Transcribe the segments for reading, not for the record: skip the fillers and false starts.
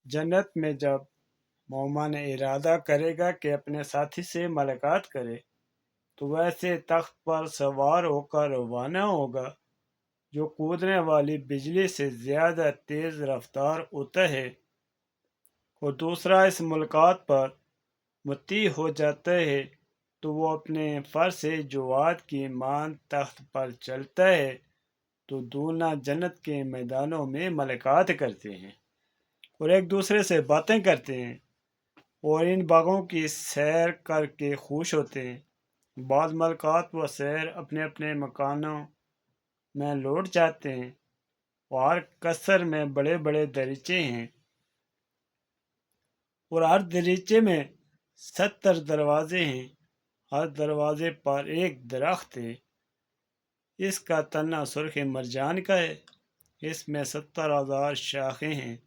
जन्नत में जब मोमन इरादा करेगा कि अपने साथी से मुलाकात करे तो वैसे तख्त पर सवार होकर रवाना होगा जो कूदने वाली बिजली से ज़्यादा तेज़ रफ्तार होता है, और दूसरा इस मुलाकात पर मुत्ती हो जाता है तो वो अपने फ़र्ज जवाद की मान तख्त पर चलता है तो दूना जन्नत के मैदानों में मुलाकात करते हैं और एक दूसरे से बातें करते हैं और इन बागों की सैर करके खुश होते हैं। बाद मुलाकात व सैर अपने अपने मकानों में लौट जाते हैं और हर कसर में बड़े बड़े दरीचे हैं और हर दरीचे में 70 दरवाजे हैं। हर दरवाजे पर एक दरख्त है, इसका तना सुर्ख मरजान का है, इसमें 70,000 शाखें हैं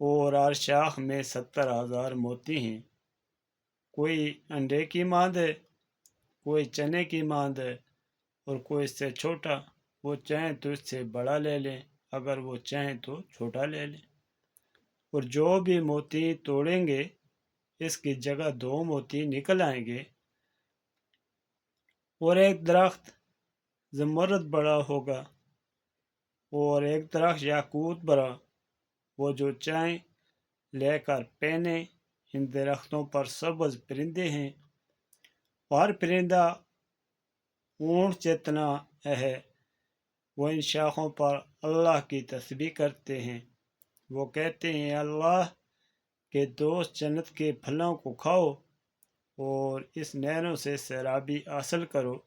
और हर शाख में 70,000 मोती हैं। कोई अंडे की मांद है, कोई चने की मांद है और कोई इससे छोटा। वो चाहें तो इससे बड़ा ले लें, अगर वो चाहें तो छोटा ले लें। और जो भी मोती तोड़ेंगे इसकी जगह 2 मोती निकल आएंगे। और एक दरख्त ज़मरद बड़ा होगा और एक दरख्त याकूत बड़ा, वो जो चाहें लेकर पहने। इन दरख्तों पर सब्ज़ परिंदे हैं, हर परिंदा ऊँट जितना है। वो इन शाखों पर अल्लाह की तस्बीह करते हैं। वो कहते हैं, अल्लाह के दोस्त जन्नत के फलों को खाओ और इस नहरों से सैराबी हासिल करो,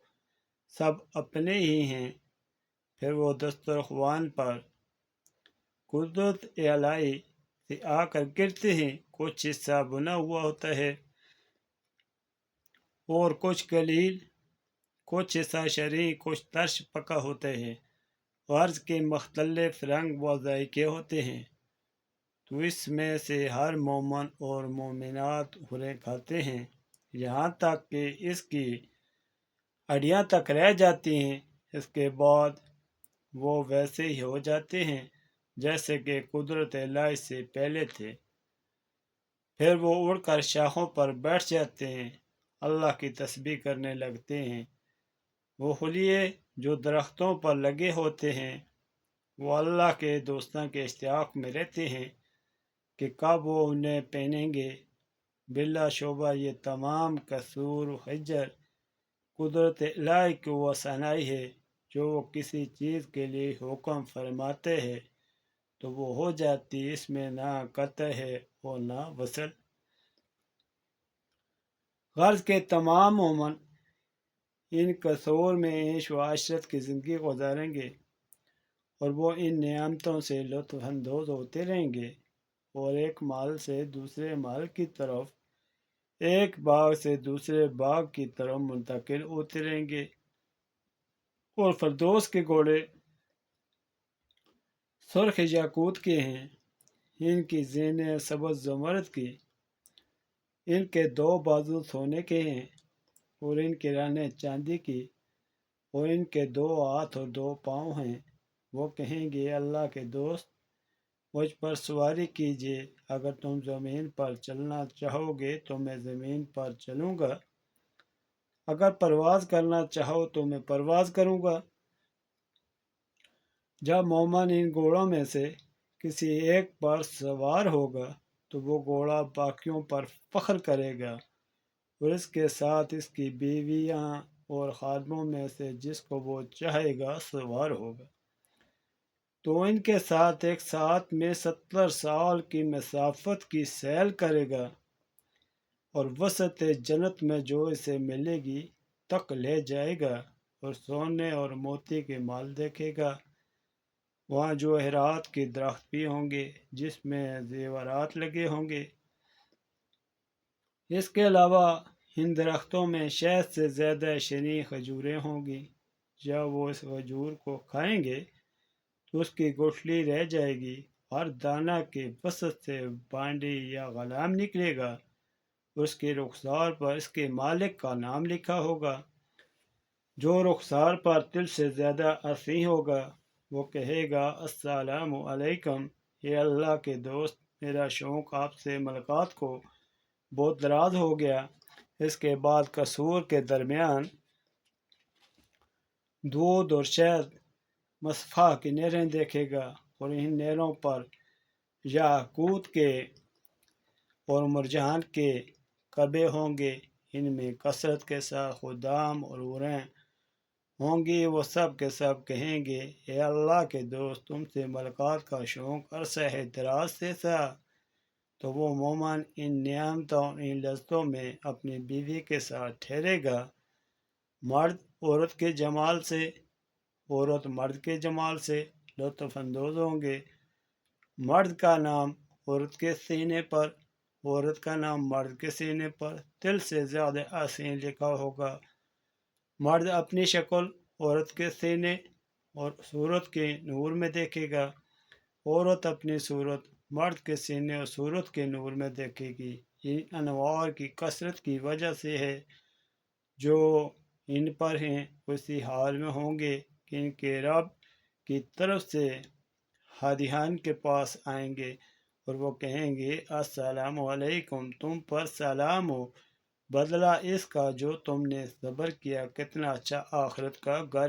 सब अपने ही हैं। फिर वो दस्तरख्वान पर कुदरत इलाही से आकर गिरते हैं। कुछ हिस्सा बुना हुआ होता है और कुछ कलील, कुछ हिस्सा शरी, कुछ तर्श पका होता है। अर्ज के मुख्तलिफ रंग व जायके होते हैं, तो इसमें से हर मोमन और मोमिनात हुरें खाते हैं यहाँ तक कि इसकी हड्डियाँ तक रह जाती हैं। इसके बाद वो वैसे ही हो जाते हैं जैसे कि कुदरत इलाही से पहले थे। फिर वो उड़कर शाखों पर बैठ जाते हैं, अल्लाह की तस्बीह करने लगते हैं। वो हुलिये जो दरख्तों पर लगे होते हैं वो अल्लाह के दोस्तों के इश्तियाक में रहते हैं कि कब वो उन्हें पहनेंगे। बिला शोबा ये तमाम कसूर हिजर कुदरत इलाही की वो सनाई है। जो वो किसी चीज़ के लिए हुक्म फरमाते हैं तो वो हो जाती, इसमें ना कतः है और ना वसल। गर्ज के तमाम मोमन इन कसूर में ऐश व आशरत की ज़िंदगी गुजारेंगे और वो इन नियामतों से लुत्फ़ अंदोज़ होते रहेंगे और एक माल से दूसरे माल की तरफ, एक बाग से दूसरे बाग की तरफ मुंतकिल होते रहेंगे। और फरदौस के घोड़े सुर्ख याकूत के हैं, इनकी ज़ेनें सब्ज़ ज़मरद की, इनके 2 बाजू सोने के हैं और इनकी रानें चांदी की, और इनके 2 हाथ और 2 पाँव हैं। वो कहेंगे, अल्लाह के दोस्त मुझ पर सवारी कीजिए, अगर तुम ज़मीन पर चलना चाहोगे तो मैं ज़मीन पर चलूँगा, अगर परवाज़ करना चाहो तो मैं परवाज़ करूँगा। जब मोमन इन घोड़ों में से किसी एक पर सवार होगा तो वो घोड़ा बाकियों पर फख्र करेगा और इसके साथ इसकी बीवियाँ और खादमों में से जिसको वो चाहेगा सवार होगा। तो इनके साथ एक साथ में 70 साल की मसाफत की सैल करेगा और वसत जन्नत में जो इसे मिलेगी तक ले जाएगा और सोने और मोती के माल देखेगा। वहाँ जवाहरात के दरख्त भी होंगे जिसमें जेवरात लगे होंगे। इसके अलावा इन दरख्तों में शहद से ज़्यादा शरीं खजूरें होंगी। जब वो इस खजूर को खाएंगे तो उसकी गुठली रह जाएगी। हर दाना के वसत से बांडी या गुलाम निकलेगा, उसके रुखसार पर इसके मालिक का नाम लिखा होगा। जो रुखसार पर तिल से ज़्यादा हसीं होगा वो कहेगा, अस्सलामु अलैकुम, ये अल्लाह के दोस्त میرا شوق آپ سے ملاقات کو بہت دراز ہو گیا۔ اس کے بعد قصور کے درمیان دودھ اور شہد مصفا کی نہریں دیکھے گا، اور ان نہروں پر یاقوت کے اور مرجان کے کعبے ہوں گے، ان میں کثرت کے ساتھ خدام اور حوریں ہوں گی۔ وہ سب کے سب کہیں گے، اے اللہ کے دوست، تم سے ملاقات کا شوق عرصہ دراز سے تھا۔ تو وہ مومن ان نعمتوں ان لذتوں میں اپنی بیوی کے ساتھ ٹھہرے گا۔ مرد عورت کے جمال سے، عورت مرد کے جمال سے لطف اندوز ہوں گے۔ مرد کا نام عورت کے سینے پر، عورت کا نام مرد کے سینے پر دل سے زیادہ حسین لکھا ہوگا۔ مرد اپنی شکل عورت کے سینے اور صورت کے نور میں دیکھے گا، عورت اپنی صورت مرد کے سینے اور صورت کے نور میں دیکھے گی۔ ان انوار کی کثرت کی وجہ سے ہے جو ان پر ہیں، اسی حال میں ہوں گے کہ ان کے رب کی طرف سے ہادیان کے پاس آئیں گے، اور وہ کہیں گے، السلام علیکم، تم پر سلام ہو، بدلہ اس کا جو تم نے صبر کیا، کتنا اچھا آخرت کا گھر